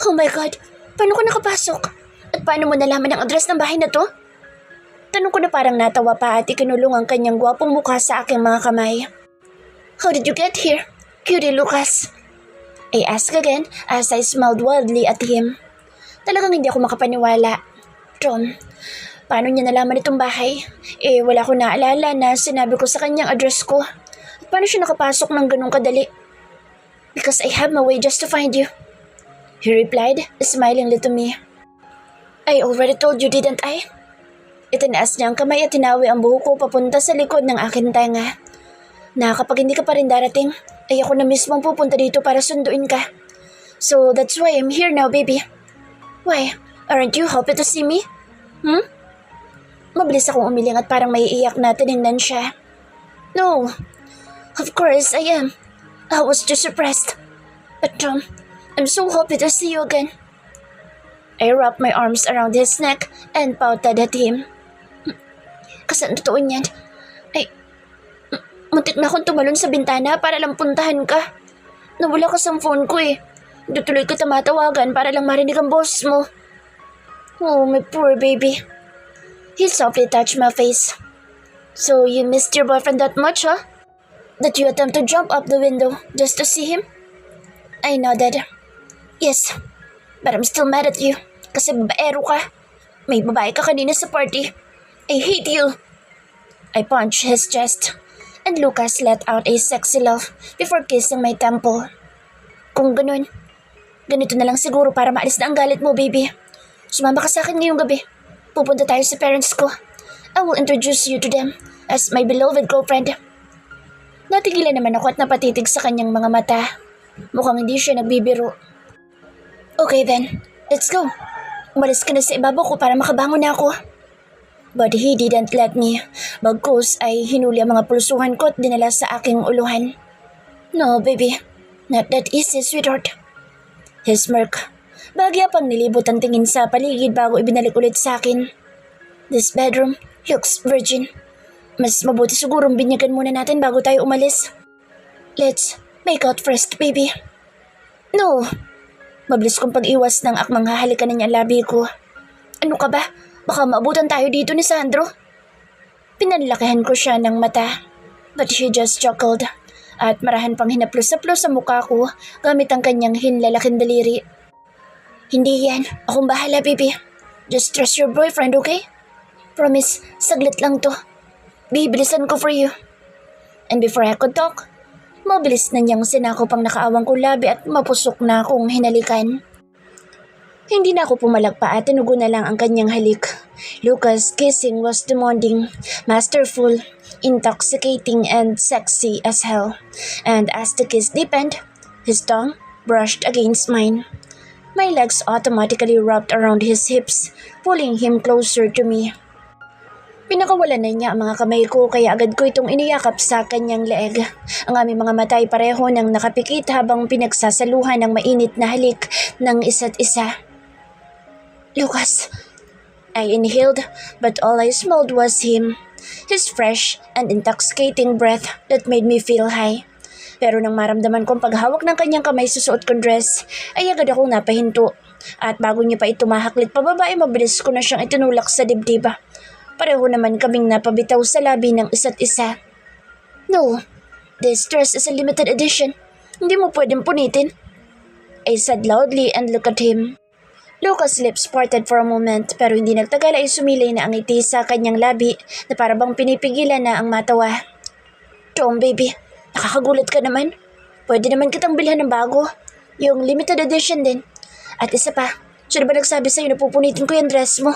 Oh my God! Paano ka nakapasok? At paano mo nalaman ang address ng bahay na to? Tanong ko na parang natawa pa at ikinulong ang kanyang gwapong mukha sa aking mga kamay. How did you get here, cutie Lucas? I asked again as I smiled wildly at him. Talagang hindi ako makapaniwala. Tom, paano niya nalaman itong bahay? Wala ko naalala na sinabi ko sa kanyang address ko. At paano siya nakapasok ng ganung kadali? Because I have my way just to find you. He replied, smilingly to me. I already told you, didn't I? Itinaas niya ang kamay at tinawi ang buhok ko papunta sa likod ng aking tenga. Na kapag hindi ka pa rin darating, ay ako na mismo pupunta dito para sunduin ka. So that's why I'm here now, baby. Why? Aren't you happy to see me? Mabilis akong umiling at parang maiiyak na tinignan siya. No, of course I am. I was just surprised. But I'm so happy to see you again. I wrapped my arms around his neck and pouted at him. Kasi ang totoo niyan, muntik na akong tumalon sa bintana para lang puntahan ka. Nawala ka sa phone ko eh. Hindi tuloy ka matawagan para lang marinig ang boss mo. Oh, my poor baby. He softly touched my face. So you missed your boyfriend that much, huh? That you attempt to jump up the window just to see him? I nodded. Yes, but I'm still mad at you. Kasi babaero ka. May babae ka kanina sa party. I hate you. I punched his chest. And Lucas let out a sexy laugh before kissing my temple. Kung ganun, ganito na lang siguro para maalis na ang galit mo, baby. Sumama ka sa akin ngayong gabi. Pupunta tayo sa parents ko. I will introduce you to them as my beloved girlfriend. Natigilan naman ako at napatitig sa kanyang mga mata. Mukhang hindi siya nagbibiro. Okay then, let's go. Umalis ka na sa ibabaw ko para makabangon na ako. But he didn't let me. Bagkus ay hinuli ang mga pulsuhan ko at dinala sa aking uluhan. No, baby. Not that easy, sweetheart. His smirk. Bagya pang nilibot ang tingin sa paligid bago ibinalik ulit sa akin. This bedroom looks virgin. Mas mabuti sigurong binyagan muna natin bago tayo umalis. Let's make out first, baby. No. Mabilis kong pag-iwas ng akmang hahalikan na niya labi ko. Ano ka ba? Baka maabutan tayo dito ni Sandro. Pinanlakihan ko siya ng mata. But he just chuckled. At marahan pang hinaplos-saplos sa mukha ko gamit ang kanyang hinlalaking daliri. Hindi yan. Akong bahala, baby. Just trust your boyfriend, okay? Promise, saglit lang to. Bibilisan ko for you. And before I could talk, mabilis na niyang sinakop ang nakaawang ko labi at mapusok na akong hinalikan. Hindi na ako pumalagpa at tinugo na lang ang kanyang halik. Lucas' kissing was demanding, masterful, intoxicating, and sexy as hell. And as the kiss deepened, his tongue brushed against mine. My legs automatically wrapped around his hips, pulling him closer to me. Pinakawalan na niya ang mga kamay ko kaya agad ko itong iniyakap sa kanyang leeg. Ang aming mga mata ay pareho nang nakapikit habang pinagsasaluhan ng mainit na halik ng isa't isa. Lucas. I inhaled, but all I smelled was him. His fresh and intoxicating breath that made me feel high. Pero nang maramdaman kong paghawak ng kanyang kamay sa suot kong dress, ay agad akong napahinto. At bago niya pa ito mahaklit pababa ay mabilis ko na siyang itinulak sa dibdib. Pareho naman kaming napabitaw sa labi ng isa't isa. No, this dress is a limited edition. Hindi mo pwedeng punitin. I said loudly and looked at him. Lucas' lips parted for a moment pero hindi nagtagal ay sumilay na ang ngiti sa kanyang labi na parabang pinipigilan na ang matawa. Tom, baby, nakakagulat ka naman. Pwede naman kitang bilhan ng bago. Yung limited edition din. At isa pa, siya ba nagsabi sa'yo na pupunitin ko yung dress mo?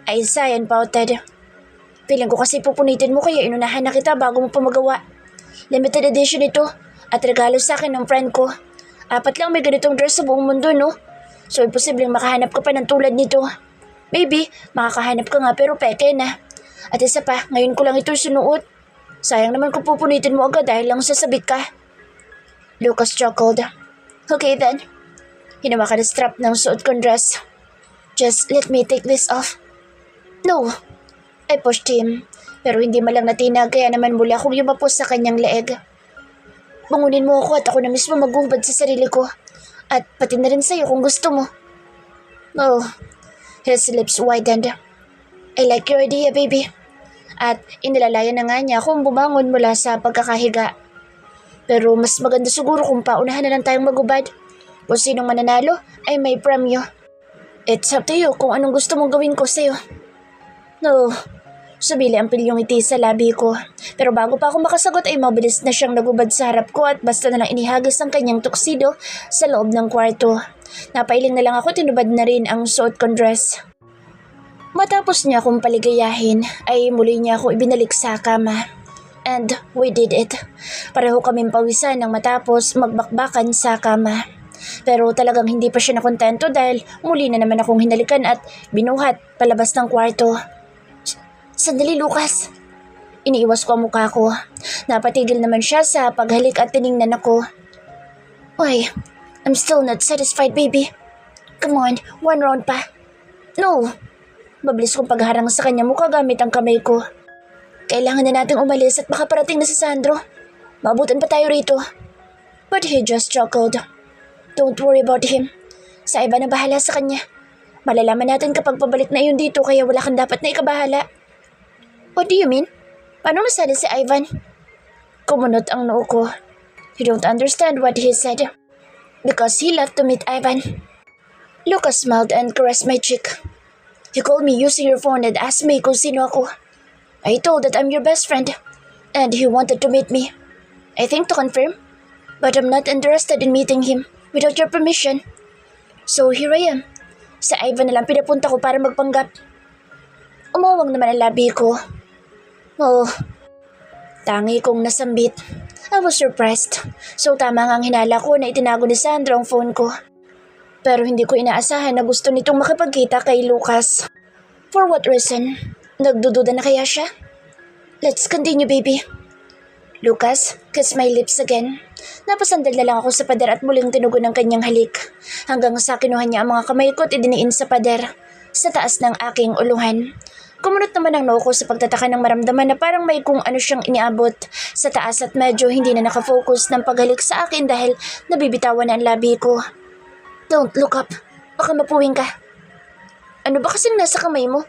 I sighed and pouted. Piling ko kasi pupunitin mo kaya inunahan na kita bago mo pa magawa. Limited edition ito at regalo sa akin ng friend ko. 4 lang may ganitong dress sa buong mundo, no? So, imposibleng makahanap ka pa ng tulad nito. Maybe, makakahanap ka nga pero peke na. At isa pa, ngayon ko lang ito sinuot. Sayang naman kung pupunitin mo agad dahil lang sasabit ka. Lucas chuckled. Okay then. Hinawakan ang strap ng suot kong dress. Just let me take this off. No. I pushed him. Pero hindi malang natinag kaya naman mula akong yumapos sa kanyang leeg. Bangunin mo ako at ako na mismo maghuhubad sa sarili ko. At pati na rin sa'yo kung gusto mo. Oh, his lips widened. I like your idea, baby. At inilalayan na nga niya kung bumangon mula sa pagkakahiga. Pero mas maganda siguro kung paunahan na lang tayong magubad. Kung sinong mananalo ay may premyo. It's up to you kung anong gusto mong gawin ko sa'yo. No, sabili ang pilyong ngiti sa labi ko. Pero bago pa ako makasagot ay mabilis na siyang nagubad sa harap ko at basta na lang inihagis ang kanyang tuxedo sa loob ng kwarto. Napailing na lang ako, tinubad na rin ang suot kong dress. Matapos niya akong paligayahin ay muli niya ako ibinalik sa kama. And we did it. Pareho kaming pawisan nang matapos magbakbakan sa kama. Pero talagang hindi pa siya nakontento dahil muli na naman akong hinalikan at binuhat palabas ng kwarto. Sandali, Lucas. Iniiwas ko ang mukha ko. Napatigil naman siya sa paghalik at tiningnan ako. Why, I'm still not satisfied, baby. Come on, one round pa. No. Mabilis kong pagharang sa kanya mukha gamit ang kamay ko. Kailangan na nating umalis at makaparating na si Sandro. Maabutan pa tayo rito. But he just chuckled. Don't worry about him. Sa iba na bahala sa kanya. Malalaman natin kapag pabalik na yun dito kaya wala kang dapat na ikabahala. What do you mean? Paano nasali si Ivan? Kumunot ang noo ko. You don't understand what he said. Because he left to meet Ivan. Lucas smiled and caressed my cheek. He called me using your phone and asked me kung sino ako. I told that I'm your best friend. And he wanted to meet me. I think to confirm. But I'm not interested in meeting him without your permission. So here I am. Sa Ivan na lang pinapunta ko para magpanggap. Umawang naman ang labi ko. Oh, tangi kong nasambit. I was surprised. So tama nga ang hinala ko na itinago ni Sandro ang phone ko. Pero hindi ko inaasahan na gusto nitong makipagkita kay Lucas. For what reason? Nagdududa na kaya siya? Let's continue, baby. Lucas, kiss my lips again. Napasandal na lang ako sa pader at muling tinugon ang kanyang halik. Hanggang sa kinuha niya ang mga kamay ko at idiniin sa pader, sa taas ng aking uluhan. Kumunot naman ang noo ko sa pagtataka ng maramdaman na parang may kung ano siyang iniabot sa taas at medyo hindi na nakafocus ng paghalik sa akin dahil nabibitawan na ang labi ko. Don't look up. Baka mapuwing ka. Ano ba kasing nasa kamay mo?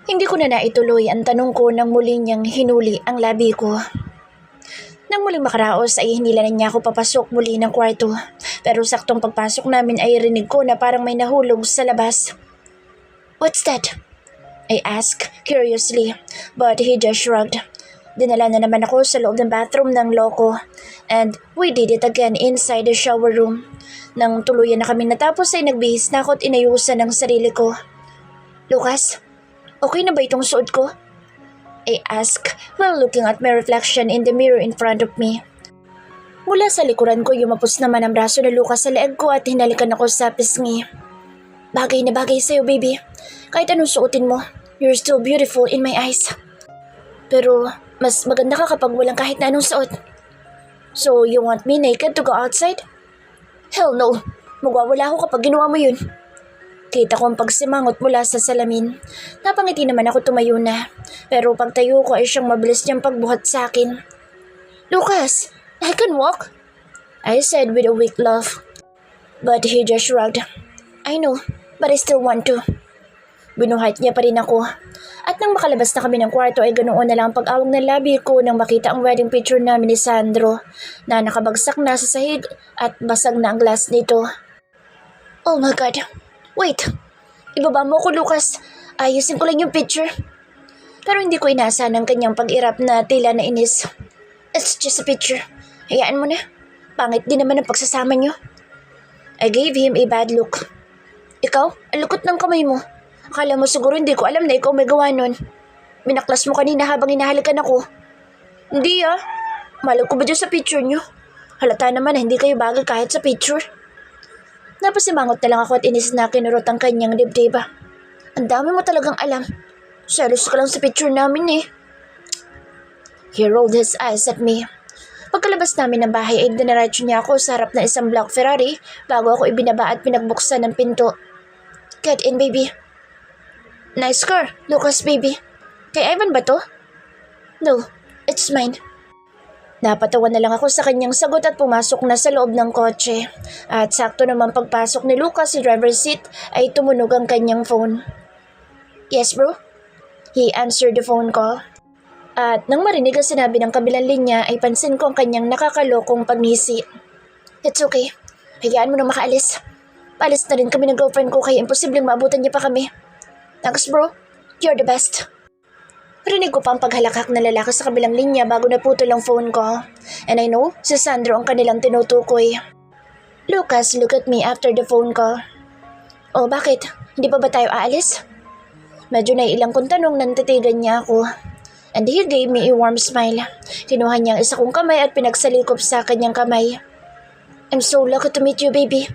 Hindi ko na naituloy ang tanong ko nang muli niyang hinuli ang labi ko. Nang muling makaraos ay hinila na niya ako papasok muli ng kwarto. Pero saktong pagpasok namin ay rinig ko na parang may nahulog sa labas. What's that? I asked curiously, but he just shrugged. Dinala na naman ako sa loob ng bathroom ng loko. And we did it again inside the shower room. Nang tuluyan na kami natapos ay nagbihis na ako at inayusan ang sarili ko. Lucas, okay na ba itong suot ko? I asked while looking at my reflection in the mirror in front of me. Mula sa likuran ko yumapos naman ang braso na Lucas sa leeg ko at hinalikan ako sa pisngi. Bagay na bagay sa'yo, baby. Kahit anong suotin mo, you're still beautiful in my eyes. Pero mas maganda ka kapag walang kahit na anong suot. So you want me naked to go outside? Hell no. Magwawala ako kapag ginawa mo yun. Kita ko ang pagsimangot mula sa salamin. Napangiti naman ako tumayo na. Pero pagtayo ko ay siyang mabilis niyang pagbuhat sa akin. Lucas, I can walk, I said with a weak laugh. But he just shrugged. I know, but I still want to. Binuhat niya pa rin ako. At nang makalabas na kami ng kwarto ay ganoon na lang ang pag-awang ng labi ko nang makita ang wedding picture namin ni Sandro na nakabagsak na sa sahig at basag na ang glass nito. Oh my God. Wait. Ibaba mo ko, Lucas. Ayusin ko lang yung picture. Pero hindi ko inaasahan ang kanyang pag-irap na tila na inis. It's just a picture. Hayaan mo na. Pangit din naman ang pagsasama niyo. I gave him a bad look. Ikaw, ang lukot ng kamay mo. Akala mo siguro hindi ko alam na ikaw may gawa nun. Minaklas mo kanina habang hinahalikan ako. Hindi ah. Malag ko ba dyan sa picture niyo? Halata naman na hindi kayo bagay kahit sa picture. Napasimangot na lang ako at inis na kinurot ang kanyang dibdib. Ang dami mo talagang alam. Selos ka lang sa picture namin eh. He rolled his eyes at me. Pagkalabas namin ng bahay ay dinaretso niya ako sa harap ng isang black Ferrari bago ako ibinaba at pinagbuksan ng pinto. Get in, baby. Nice car, Lucas, baby. Kay Ivan ba to? No, it's mine. Napatawa na lang ako sa kanyang sagot at pumasok na sa loob ng kotse. At sakto naman pagpasok ni Lucas sa driver's seat ay tumunog ang kanyang phone. Yes bro? He answered the phone call. At nang marinig ang sinabi ng kabilang linya ay pansin ko ang kanyang nakakalokong pagngisi. It's okay. Hayaan mo na makaalis. Paalis na rin kami ng girlfriend ko kaya imposibleng maabutan niya pa kami. Thanks bro. You're the best. Rinig ko pa ang paghalakak na lalaki sa kabilang linya bago naputol ang phone call. And I know, si Sandro ang kanilang tinutukoy. Lucas looked at me after the phone call. Oh, bakit? Hindi pa ba tayo aalis? Medyo naiilang kong tanong nang titigan niya ako. And he gave me a warm smile. Kinuha niya ang isa kong kamay at pinagsalikop sa kanyang kamay. I'm so lucky to meet you, baby.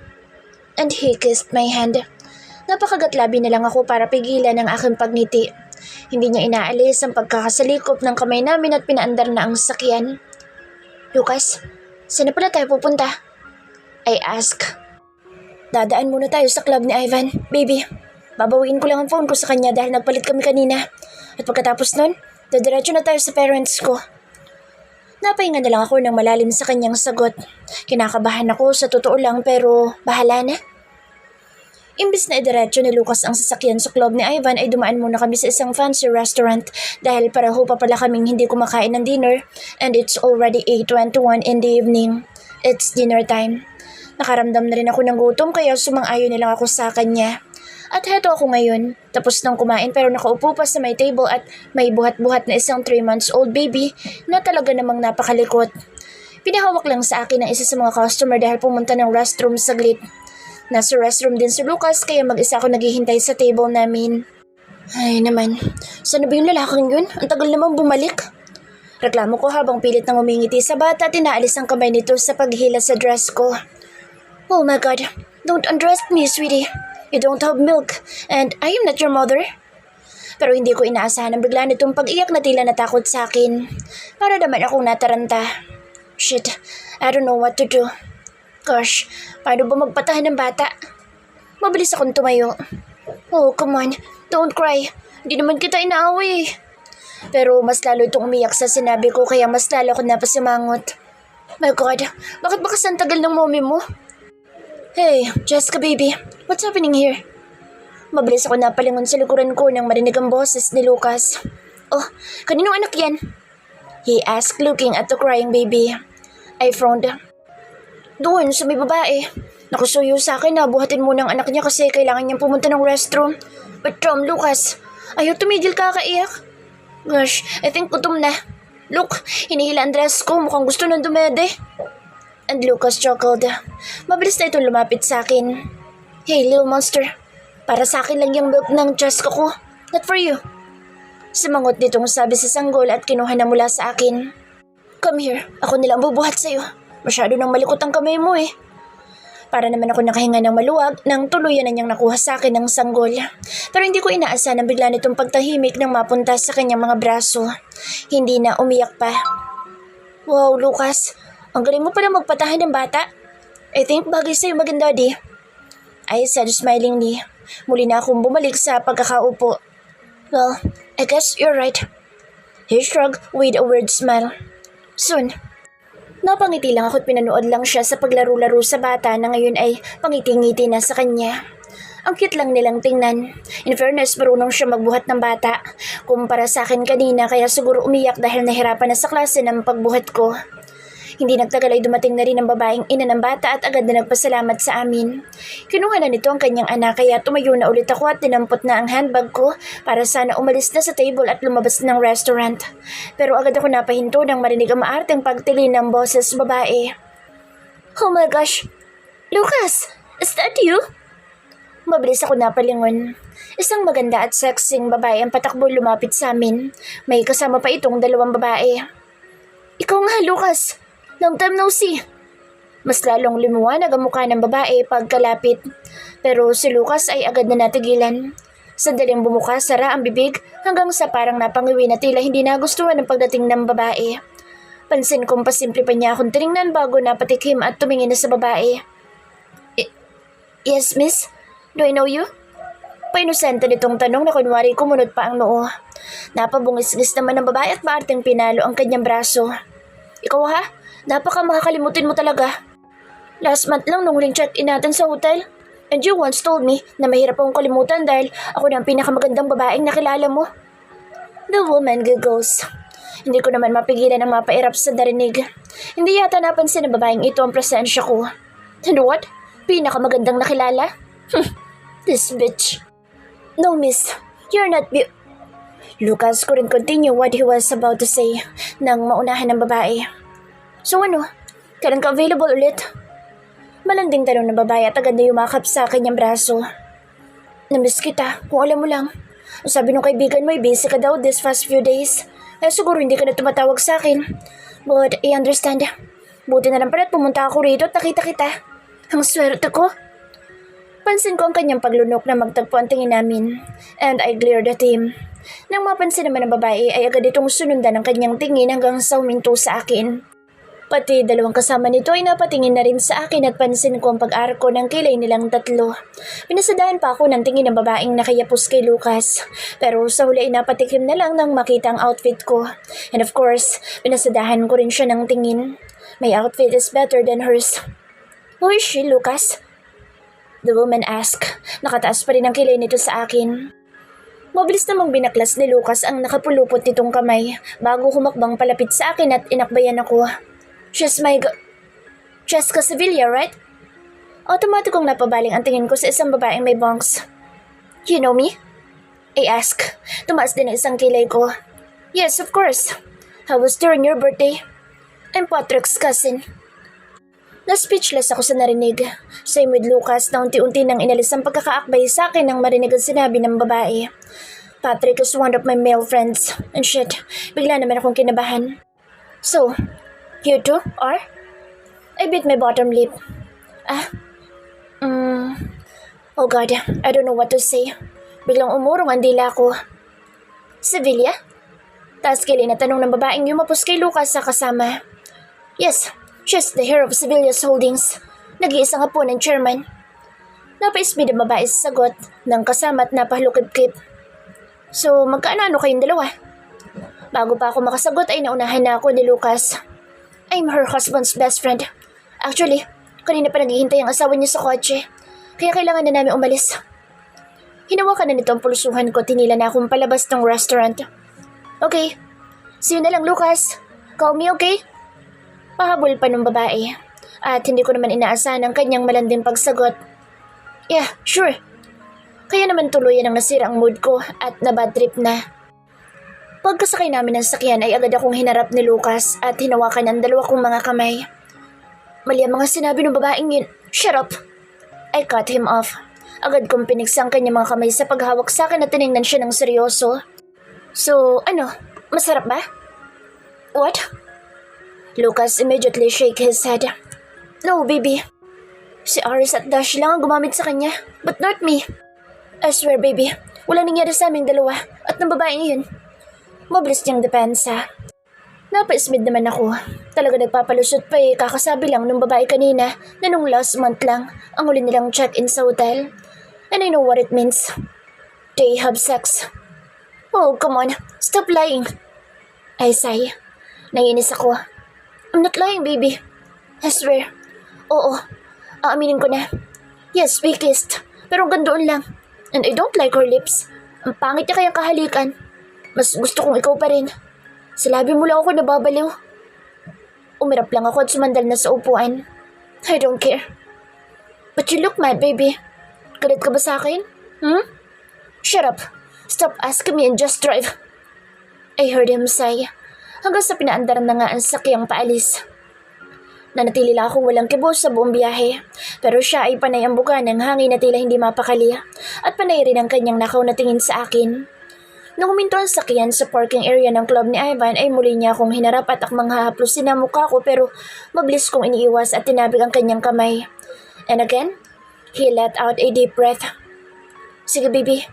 And he kissed my hand. Napakagatlabi na lang ako para pigilan ang aking pagngiti. Hindi niya inaalis ang pagkakasalikop ng kamay namin at pinaandar na ang sakyan. Lucas, saan na pala tayo pupunta? I asked. Dadaan muna tayo sa club ni Ivan. Baby, babawiin ko lang ang phone ko sa kanya dahil nagpalit kami kanina. At pagkatapos nun, dadiretso na tayo sa parents ko. Napahinga na lang ako ng malalim sa kanyang sagot. Kinakabahan ako sa totoo lang pero bahala na. Imbis na idiretso ni Lucas ang sasakyan sa club ni Ivan ay dumaan muna kami sa isang fancy restaurant dahil pareho pa pala kaming hindi kumakain ng dinner and it's already 8:21 in the evening. It's dinner time. Nakaramdam na rin ako ng gutom kaya sumang-ayon na lang ako sa kanya. At heto ako ngayon, tapos nang kumain pero nakaupo pa sa may table at may buhat-buhat na isang 3 months old baby na talaga namang napakalikot. Pinahawak lang sa akin ng isa sa mga customer dahil pumunta ng restroom saglit. Nasa restroom din si Lucas kaya mag-isa ako naghihintay sa table namin. Ay naman, saan na ba yung lalaking yun? Ang tagal naman bumalik. Reklamo ko habang pilit nang umingiti sa bata at inaalis ang kamay nito sa paghila sa dress ko. Oh my God, don't undress me, sweetie. You don't have milk and I am not your mother. Pero hindi ko inaasahan ang bigla nitong pag-iyak na tila natakot sa akin. Para naman akong nataranta. Shit, I don't know what to do. Gosh, paano ba magpatahan ng bata? Mabilis akong tumayo. Oh, come on. Don't cry. Hindi naman kita inaaway. Pero mas lalo itong umiyak sa sinabi ko kaya mas lalo ako napasimangot. My God, bakit ba kasi ang tagal ng mommy mo? Hey, Jessica baby, what's happening here? Mabilis ako napalingon sa likuran ko nang marinig ang boses ni Lucas. Oh, kaninong anak yan? He asked looking at the crying baby. I frowned. Doon sa may babae. Nakusuyo sa akin na buhatin muna ang anak niya kasi kailangan niyang pumunta ng restroom. But Lucas, ayaw tumigil kakaiyak. Gosh, I think gutom na. Look, hinihila ang dress ko, mukhang gusto nang dumede. And Lucas chuckled. Mabilis na itong lumapit sa akin. Hey, little monster. Para sa akin lang yung milk ng chest ko. Not for you. Sumangot nitong sabi sa sanggol at kinuha na mula sa akin. Come here, ako nilang bubuhat sa'yo. Masyado nang malikot ang kamay mo eh. Para naman ako nakahinga ng maluwag nang tuluyan na niyang nakuha sa akin ng sanggol. Pero hindi ko inaasahan ang bigla nitong pagtahimik nang mapunta sa kanyang mga braso. Hindi na umiyak pa. Wow, Lucas. Ang galing mo pala magpatahan ng bata. I think bagay sa'yo maging daddy. I said smilingly. Muli na akong bumalik sa pagkakaupo. Well, I guess you're right. He shrugged with a weird smile. Soon. Napangiti lang ako at pinanood lang siya sa paglaro-laro sa bata na ngayon ay pangiti-ngiti na sa kanya. Ang cute lang nilang tingnan. In fairness, marunong siya magbuhat ng bata. Kumpara sa akin kanina kaya siguro umiyak dahil nahirapan na sa klase ng pagbuhat ko. Hindi nagtagal ay dumating na rin ang babaeng ina ng bata at agad na nagpasalamat sa amin. Kinuha na nito ang kanyang anak kaya tumayo na ulit ako at tinampot na ang handbag ko para sana umalis na sa table at lumabas ng restaurant. Pero agad ako napahinto nang marinig ang maarteng pagtili ng boses babae. Oh my gosh! Lucas! Is that you? Mabilis ako napalingon. Isang maganda at sexing babae ang patakbo lumapit sa amin. May kasama pa itong dalawang babae. Ikaw nga, Lucas! Long time no see. Mas lalong limuwanag ang mukha ng babae pagkalapit. Pero si Lucas ay agad na natigilan. Sandaling bumuka, sara ang bibig hanggang sa parang napangiwi na tila hindi nagustuhan ang pagdating ng babae. Pansin kong pasimple pa niya akong tiningnan bago napatikim at tumingin na sa babae. Yes, miss? Do I know you? Painosente nitong tanong na kunwari kumunod pa ang noo. Napabungis-ngis naman ng babae at maarteng pinalo ang kanyang braso. Ikaw ha? Napaka makakalimutin mo talaga. Last month lang nung huling check-in natin sa hotel. And you once told me na mahirap akong kalimutan dahil ako na ang pinakamagandang babaeng nakilala mo. The woman giggles. Hindi ko naman mapigilan ang mapairap sa narinig. Hindi yata napansin ng babaeng ito ang presensya ko. And what? Pinakamagandang nakilala? This bitch. No miss, you're not Lucas couldn't continue what he was about to say nang maunahan ng babae. So ano? Kailan ka available ulit? Malanding tanong ng babae at agad na yumakap sa kanyang braso. Namiss kita, kung alam mo lang. Sabi nung kaibigan mo, busy ka daw this past few days. Siguro hindi ka na tumatawag sa akin. But I understand. Buti na lang pala at pumunta ako rito at nakita kita. Ang swerte ko. Pansin ko ang kanyang paglunok na magtagpo ang tingin namin. And I glared at him. Nang mapansin naman ng babae ay agad itong sunundan ang kanyang tingin hanggang sa huminto sa akin. Pati dalawang kasama nito ay napatingin na rin sa akin at pansin ko ang pag-arko ng kilay nilang tatlo. Pinasadahan pa ako ng tingin ng babaeng nakayapos kay Lucas. Pero sa huli ay napatikim na lang nang makita ang outfit ko. And of course, pinasadahan ko rin siya ng tingin. My outfit is better than hers. Who is she, Lucas? The woman asked. Nakataas pa rin ang kilay nito sa akin. Mabilis namang binaklas ni Lucas ang nakapulupot nitong kamay bago humakbang palapit sa akin at inakbayan ako. She's my Jessica Sevilla, right? Automatikong napabaling ang tingin ko sa isang babaeng may bonks. You know me? I asked. Tumaas din ang isang kilay ko. Yes, of course. How was during your birthday? I'm Patrick's cousin. Na-speechless ako sa narinig. Same with Lucas na unti-unti nang inalis ang pagkakaakbay sa akin nang marinig ang sinabi ng babae. Patrick is one of my male friends. And shit, bigla naman akong kinabahan. So, you two are? I bit my bottom lip. Oh God, I don't know what to say. Biglang umurong ang dila ko. Sevilla? Taas kilay na tanong ng babaeng yumapos kay Lucas sa kasama. Yes, she's the hero of Sevilla's Holdings. Nag-iisa nga po ng chairman. Napaisbid ang babae sa sagot ng kasama at napahalukip-kip. So, magkaano kayong dalawa? Bago pa ako makasagot ay naunahan na ako ni Lucas. I'm her husband's best friend. Actually, kanina pa naghihintay ang asawa niya sa kotse. Kaya kailangan na namin umalis. Hinawakan na nito ang pulsuhan ko, tinila na akong palabas ng restaurant. Okay, see you na lang Lucas. Call me, okay? Pahabol pa ng babae. At hindi ko naman inaasahan ang kanyang malanding pagsagot. Yeah, sure. Kaya naman tuluyan ang nasira ang mood ko at nabad trip na. Pagkasakay namin ng sakyan ay agad akong hinarap ni Lucas at hinawakan ang dalawa kong mga kamay. Mali ang mga sinabi ng babaeng yun. Shut up! I cut him off. Agad kong pinigsa ang kanyang mga kamay sa paghawak sa akin at tinignan siya ng seryoso. So, ano? Masarap ba? What? Lucas immediately shake his head. No, baby. Si Aris at Dash lang ang gumamit sa kanya, but not me. I swear, baby, wala nangyari sa aming dalawa at ng babaeng yun. Mabilis niyang depensa. Napaismid naman ako. Talaga nagpapalusot pa kakasabi lang ng babae kanina na nung last month lang ang huli nilang check-in sa hotel. And I know what it means. They have sex. Oh, come on. Stop lying. I sigh. Naiinis ako. I'm not lying, baby. I swear. Oo. Aaminin ko na. Yes, we kissed. Pero gandoon lang. And I don't like her lips. Ang pangit niya kayang kahalikan. Mas gusto kong ikaw pa rin. Sa labi mo lang ako nababaliw. Umirap lang ako at sumandal na sa upuan. I don't care. But you look mad, baby. Galit ka ba sa akin? Shut up. Stop asking me and just drive. I heard him sigh. Hanggang sa pinaandaran na nga ang sakyang paalis. Nanatili lang akong walang kibos sa buong biyahe. Pero siya ay panay ang buga ng hangin na tila hindi mapakali. At panay rin ang kanyang nakaw na tingin sa akin. Nung huminto ang sakyan sa parking area ng club ni Ivan ay muli niya akong hinarap at akmang hahaplusin ang mukha ko pero mabilis kong iniiwas at tinabig ang kanyang kamay. And again, he let out a deep breath. Sige baby,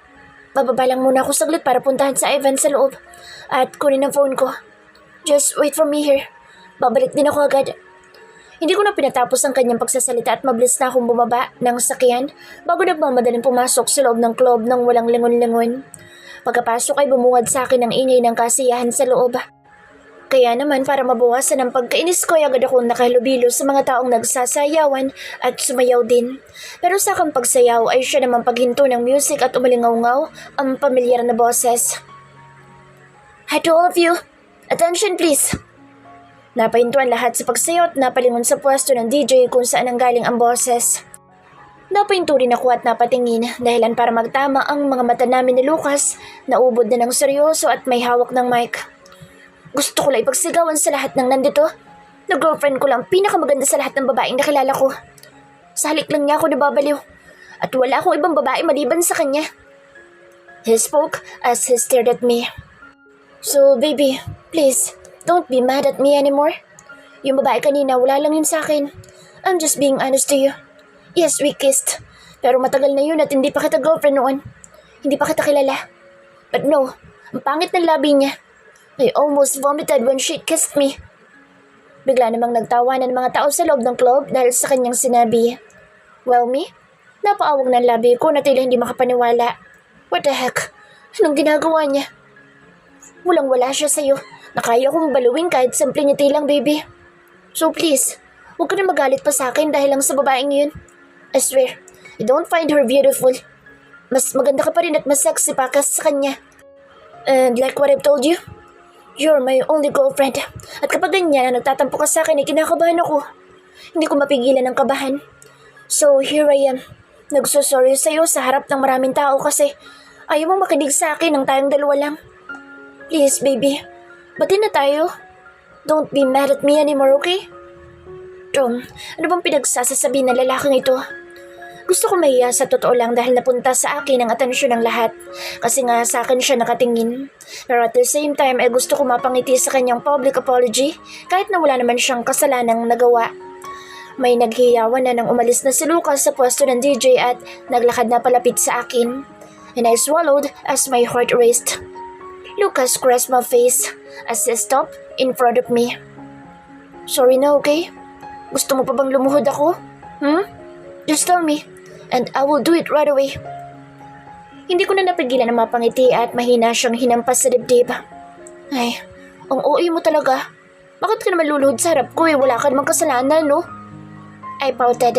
bababa lang muna ako saglit para puntahan sa Ivan sa loob at kunin ang phone ko. Just wait for me here. Babalik din ako agad. Hindi ko na pinatapos ang kanyang pagsasalita at mabilis na akong bumaba ng sakyan bago nagmamadaling pumasok sa loob ng club nang walang lingon-lingon. Pagkapasok ay bumungad sa akin ang ingay ng kasiyahan sa loob. Kaya naman para mabawasan ang pagkainis ko ay agad akong nakahalubilo sa mga taong nagsasayawan at sumayaw din. Pero sa aking pagsayaw ay siya naman paghinto ng music at umalingaw-ngaw ang pamilyar na boses. Hi to all of you! Attention please! Napahintuan lahat sa pagsayaw at napalingon sa pwesto ng DJ kung saan nanggaling ang boses. Napahinto rin ako at napatingin dahilan para magtama ang mga mata namin ni Lucas na ubod na ng seryoso at may hawak ng mic. Gusto ko lang ipagsigawan sa lahat ng nandito na girlfriend ko lang pinakamaganda sa lahat ng babaeng nakilala ko. Sa halik lang niya ako nababaliw at wala akong ibang babae maliban sa kanya. He spoke as he stared at me. So baby, please, don't be mad at me anymore. Yung babae kanina wala lang yun sa akin. I'm just being honest to you. Yes, we kissed. Pero matagal na yun at hindi pa kita girlfriend noon. Hindi pa kita kilala. But no, ang pangit ng labi niya. I almost vomited when she kissed me. Bigla namang nagtawanan ng mga tao sa loob ng club dahil sa kanyang sinabi. Well me, napaawag ng labi ko na tila hindi makapaniwala. What the heck? Anong ginagawa niya? Walang-wala siya sa'yo. Nakaya kong baluin kahit simpleng ngiti lang, baby. So please, huwag ka na magalit pa sa akin dahil lang sa babaeng yun. I swear, I don't find her beautiful. Mas maganda ka pa rin at mas sexy pa kas sa kanya. And like what I've told you, you're my only girlfriend. At kapag ganyan na nagtatampo ka sa akin ay kinakabahan ako. Hindi ko mapigilan ang kabahan. So here I am. Nagsusorry sa'yo sa harap ng maraming tao kasi ayaw mong makinig sa akin ng tayong dalawa lang. Please baby, bati na tayo. Don't be mad at me anymore, okay? Tom, ano bang pinagsasasabi ng lalaking ito? Gusto ko mahiya sa totoo lang dahil napunta sa akin ang atensyon ng lahat. Kasi nga sa akin siya nakatingin. Pero at the same time ay gusto ko mapangiti sa kanyang public apology kahit na wala naman siyang kasalanang nagawa. May naghiyawan na nang umalis na si Lucas sa pwesto ng DJ at naglakad na palapit sa akin. And I swallowed as my heart raced. Lucas caressed my face as he stopped in front of me. Sorry na, okay? Gusto mo pa bang lumuhod ako? Just tell me, and I will do it right away. Hindi ko na napigilan ang mapangiti at mahina siyang hinampas sa dibdib. Ay, ang OA mo talaga. Bakit ka naman luluhod sa harap ko wala ka namang kasalanan, no? I pouted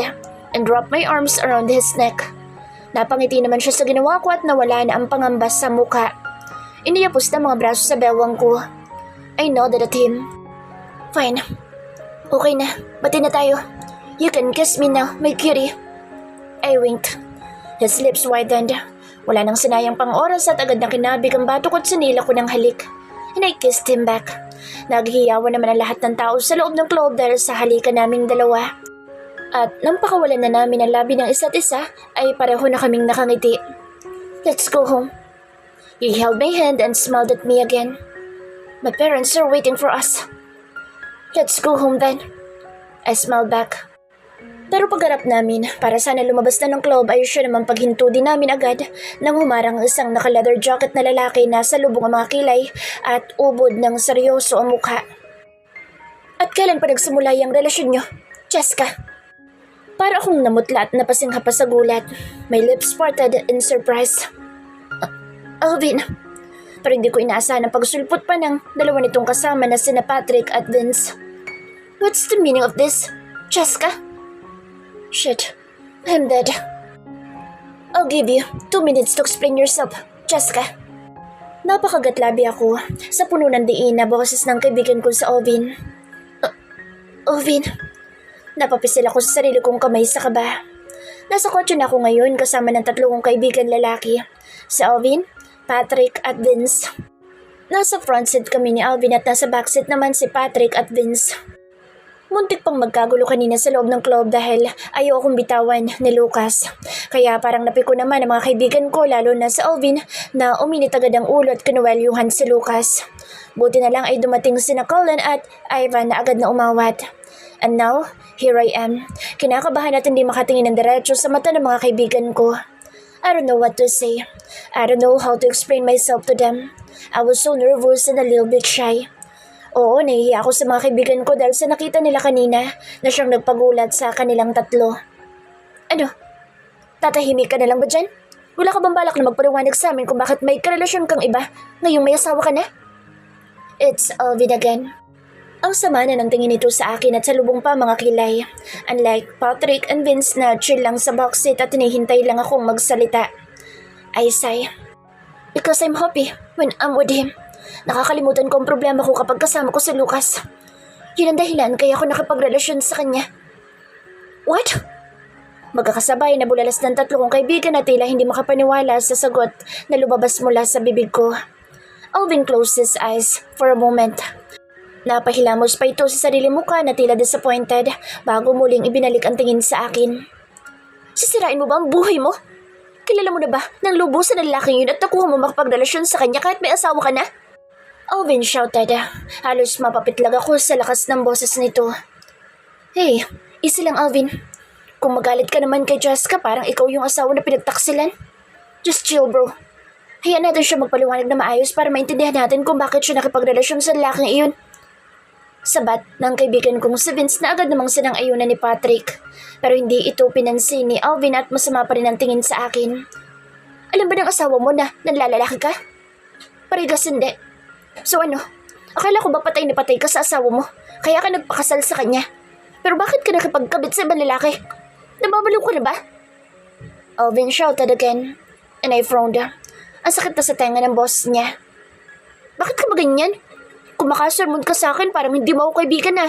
and dropped my arms around his neck. Napangiti naman siya sa ginawa ko at nawala na ang pangambas sa mukha. Iniyapos na mga braso sa bewang ko. I nodded at him. Fine. Okay na, bati na tayo. You can kiss me now, my cutie. I winked. His lips widened. Wala nang sinayang pang oras at agad na kinabig ang batok at sinila ko ng halik. And I kissed him back. Naghihiyawan naman ang lahat ng tao sa loob ng club dahil sa halikan naming dalawa. At nang pakawalan na namin ang labi ng isa't isa, ay pareho na kaming nakangiti. Let's go home. He held my hand and smiled at me again. My parents are waiting for us. Let's go home then. I smiled back. Pero pagharap namin, para sana lumabas na ng club ay siya naman paghinto din namin agad nang humarang isang naka-leather jacket na lalaki na sa lubong ang mga kilay at ubod ng seryoso ang mukha. At kailan pa nagsimula yung relasyon niyo, Jessica? Para akong namutla at napasingha pa sa gulat. My lips parted in surprise. Alvin. Pero hindi ko inaasahan ang pagsulpot pa ng dalawa nitong kasama na sina Patrick at Vince. What's the meaning of this, Jessica? Shit, I'm dead. I'll give you 2 minutes to explain yourself, Jessica. Napakagatlabi ako sa puno ng diin na boses ng kaibigan ko sa Alvin. Alvin, napapisil ako sa sarili kong kamay sa kaba. Nasa kotse na ako ngayon kasama ng 3 kong kaibigan lalaki, si Alvin, Patrick at Vince. Nasa front seat kami ni Alvin at nasa back seat naman si Patrick at Vince. Muntik pang magkagulo kanina sa loob ng club dahil ayaw akong bitawan ni Lucas. Kaya parang napiko naman ang mga kaibigan ko lalo na sa Alvin na uminit agad ang ulo at kinuwelyuhan si Lucas. Buti na lang ay dumating sina Colin at Ivan na agad na umawat. And now, here I am. Kinakabahan at hindi makatingin ng diretso sa mata ng mga kaibigan ko. I don't know what to say. I don't know how to explain myself to them. I was so nervous and a little bit shy. Oo, nahihiya ako sa mga kaibigan ko dahil sa nakita nila kanina na siyang nagpagulat sa kanilang 3. Ano? Tatahimik ka na lang ba dyan? Wala ka bang balak na magpaliwanag sa amin kung bakit may karelasyon kang iba ngayong may asawa ka na? It's Alvin again. Ang sama na ng tingin nito sa akin at salubong pa mga kilay. Unlike Patrick and Vince na chill lang sa box seat at hinihintay lang akong magsalita. I sigh. Because I'm happy when I'm with him. Nakakalimutan ko ang problema ko kapag kasama ko si Lucas. Yun ang dahilan kaya ako nakipagrelasyon sa kanya. What? Magkakasabay na bulalas ng tatlo kong kaibigan na tila hindi makapaniwala sa sagot na lumabas mula sa bibig ko. Alvin closed his eyes for a moment. Napahilamos pa ito sa sarili mukha na tila disappointed bago muling ibinalik ang tingin sa akin. Sisirain mo ba ang buhay mo? Kilala mo na ba ng lubusan ng lalaking yun at nakuha mo makapagrelasyon sa kanya kahit may asawa ka na? Alvin shouted. Halos mapapitlag ako sa lakas ng boses nito. Hey, easy lang Alvin. Kung magalit ka naman kay Jessica parang ikaw yung asawa na pinagtaksilan. Just chill bro. Hayaan natin siya magpaliwanag na maayos para maintindihan natin kung bakit siya nakipagrelasyon sa lalaking iyon. Sabat ng kaibigan kong si Vince na agad namang sinang-ayunan ni Patrick. Pero hindi ito pinansin ni Alvin at masama pa rin ang tingin sa akin. Alam ba ng asawa mo na nanlalalaki ka? Parigas hindi. So ano? Akala ko ba patay na patay ka sa asawa mo? Kaya ka nagpakasal sa kanya? Pero bakit ka nakipagkabit sa ibang lalaki? Nababaliw ka na ba? Alvin shouted again. And I frowned. Ang sakit na sa tenga ng boss niya. Bakit ka ba ganyan? Kung makasermon ka sa akin, parang hindi mo ako kaibigan na.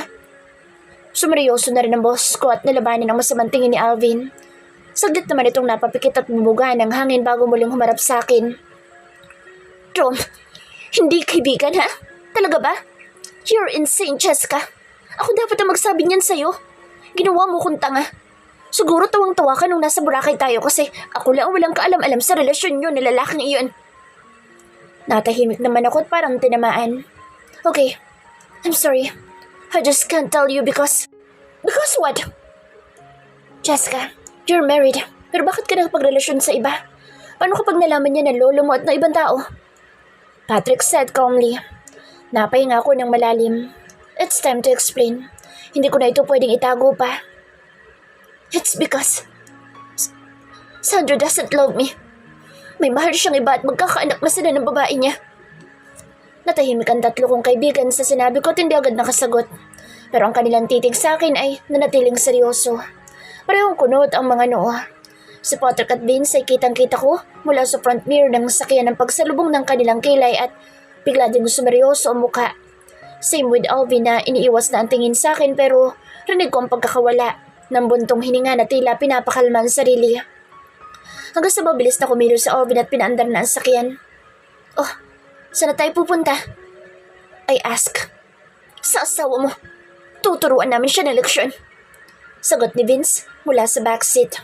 Sumeryoso na rin ang boss ko at nalabanin ang masamang tingin ni Alvin. Saglit naman itong napapikit at bumuga ng hangin bago muling humarap sa akin. Tom, hindi kaibigan ha? Talaga ba? You're insane, Jessica. Ako dapat ang magsabi niyan sa'yo. Ginawa mo kong tanga. Siguro tawang-tawa ka nung nasa Boracay tayo kasi ako lang walang kaalam-alam sa relasyon nyo na lalaking iyon. Natahimik naman ako at parang tinamaan. Okay, I'm sorry. I just can't tell you because... Because what? Jessica, you're married. Pero bakit ka nakapagrelasyon sa iba? Paano kapag nalaman niya ng lolo mo at ng ibang tao? Patrick said calmly. Napahinga ako ng malalim. It's time to explain. Hindi ko na ito pwedeng itago pa. It's because... Sandra doesn't love me. May mahal siyang iba at magkakaanak na sila ng babae niya. Natahimik ang tatlo kong kaibigan sa sinabi ko at hindi agad nakasagot. Pero ang kanilang titig sa akin ay nanatiling seryoso. Parehong kunot ang mga noo. Si Patrick at Vince ay kitang-kita ko mula sa front mirror ng sakyan ng pagsalubong ng kanilang kilay at bigla din sumeryoso ang mukha. Same with Alvin na iniiwas na ang tingin sa akin pero rinig ko ang pagkakawala ng buntong hininga na tila pinapakalma ang sarili. Hanggang sa mabilis na kumilos si Alvin at pinaandar na ang sakyan. Oh, saan na tayo pupunta? I ask. Sa asawa mo. Tuturuan namin siya ng leksyon. Sagot ni Vince mula sa backseat.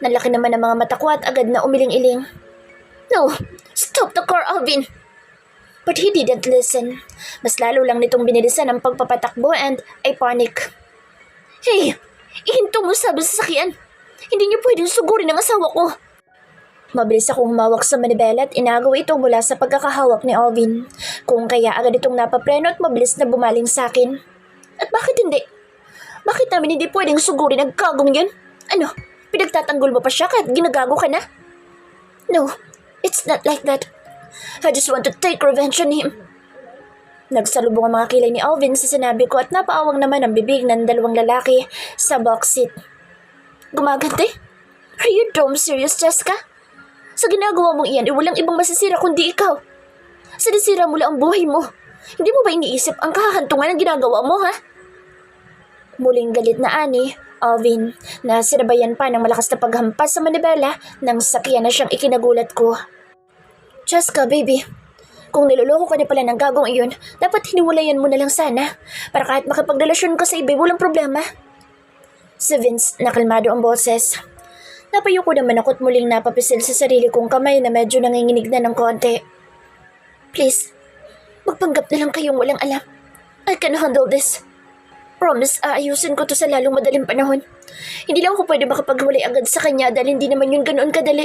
Nalaki naman ang mga mata ko at agad na umiling-iling. No, stop the car, Alvin! But he didn't listen. Mas lalo lang nitong binilisan ang pagpapatakbo and I panic. Hey, ihinto mo sabi sa sakyan. Hindi niyo pwedeng sugurin ang asawa ko. Mabilis akong humawak sa manibela at inagaw ito mula sa pagkakahawak ni Alvin. Kung kaya agad itong napapreno at mabilis na bumaling sa akin. At bakit hindi? Bakit namin hindi pwedeng sugurin ang kagong yun? Ano, pinagtatanggol mo pa siya kahit ginagago ka na? No, it's not like that. I just want to take revenge on him. Nagsalubong ang mga kilay ni Alvin sa sinabi ko at napaawang naman ang bibig ng dalawang lalaki sa box seat. Gumaganti? Are you dumb serious, Jessica? Sa ginagawa mong iyan, walang ibang masisira kundi ikaw. Sinisira mo lang ang buhay mo. Hindi mo ba iniisip ang kahahantungan ng ginagawa mo, ha? Muling galit na ani, Alvin, na sinabayan pa ng malakas na paghampas sa manibela ng sakyan na siyang ikinagulat ko. Jessica, baby, kung niloloko ka na pala ng gagong iyon, dapat hiniwalayan mo na lang sana para kahit makipagrelasyon ka sa iba, walang problema. Si Vince, nakalmado ang boses. Napayo ko naman ako at muling napapisil sa sarili kong kamay na medyo nanginginig na ng konti. Please, magpanggap na lang kayong walang alam. I can handle this. Promise, aayusin ko to sa lalong madaling panahon. Hindi lang ako pwede makapaghiwalay agad sa kanya dahil hindi naman yun ganoon kadali.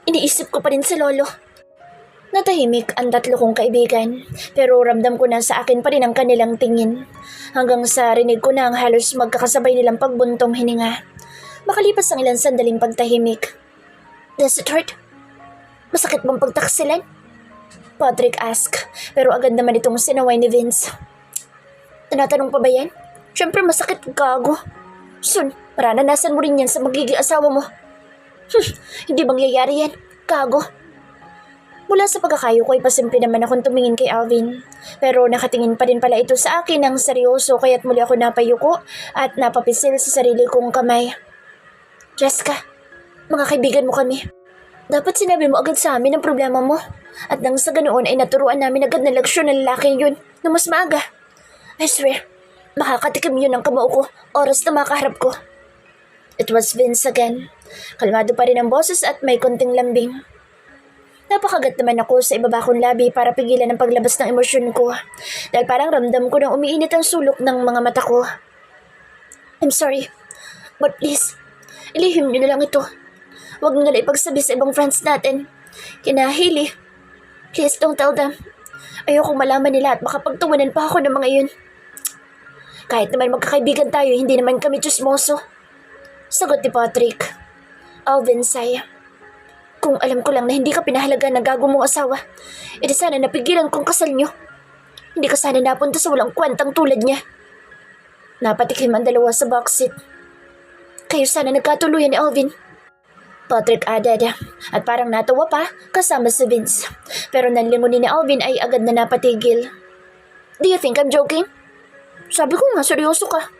Iniisip ko pa rin sa lolo. Natahimik ang tatlo kong kaibigan, pero ramdam ko na sa akin pa rin ang kanilang tingin. Hanggang sa rinig ko na ang halos magkakasabay nilang pagbuntong hininga. Makalipas ang ilang sandaling pagtahimik. Does it hurt? Masakit bang pagtaksilan? Patrick asked, pero agad naman itong sinaway ni Vince. Tinatanong pa ba yan? Siyempre masakit, gago. Soon, mararanasan mo rin yan sa magiging asawa mo. Hindi mangyayari yan, gago. Mula sa pagkakayo ko ay pasimple naman akong tumingin kay Alvin. Pero nakatingin pa rin pala ito sa akin ng seryoso kaya't muli ako napayuko at napapisil sa sarili kong kamay. Jessica, mga kaibigan mo kami. Dapat sinabi mo agad sa amin ang problema mo. At nang sa ganoon ay naturuan namin agad na leksyon ng lalaking yun na mas maaga. I swear, makakatikim yun ang kamao ko oras na makaharap ko. It was Vince again. Kalmado pa rin ang boses at may konting lambing. Napakagat naman ako sa ibaba kong labi para pigilan ang paglabas ng emosyon ko dahil parang ramdam ko nang umiinit ang sulok ng mga mata ko. I'm sorry, but please, ilihim niyo na lang ito. Huwag niyo na ipagsabi sa ibang friends natin. Kina Hailey, please don't tell them. Ayokong malaman nila at makapagtawanan pa ako ng mga yun. Kahit naman magkakaibigan tayo, hindi naman kami chismoso. Sagot ni Patrick. Alvin sigh. Kung alam ko lang na hindi ka pinahalagan ng gago mong asawa, edi sana napigilan kong kasal niyo. Hindi ka sana napunta sa walang kwentang tulad niya. Napatikim ang dalawa sa box seat. Kayo sana nagkatuluyan ni Alvin. Patrick added, at parang natawa pa kasama si Vince. Pero nanlingunin ni Alvin ay agad na napatigil. Do you think I'm joking? Sabi ko nga, seryoso ka.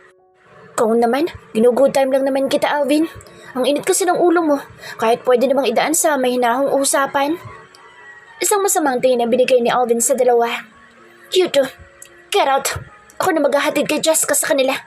Kung naman, ginugood time lang naman kita, Alvin. Ang init kasi ng ulo mo, kahit pwede namang idaan sa may hinahong usapan. Isang masamang tingin na binigay ni Alvin sa dalawa. You two, get out. Ako na maghahatid kay Jessica sa kanila.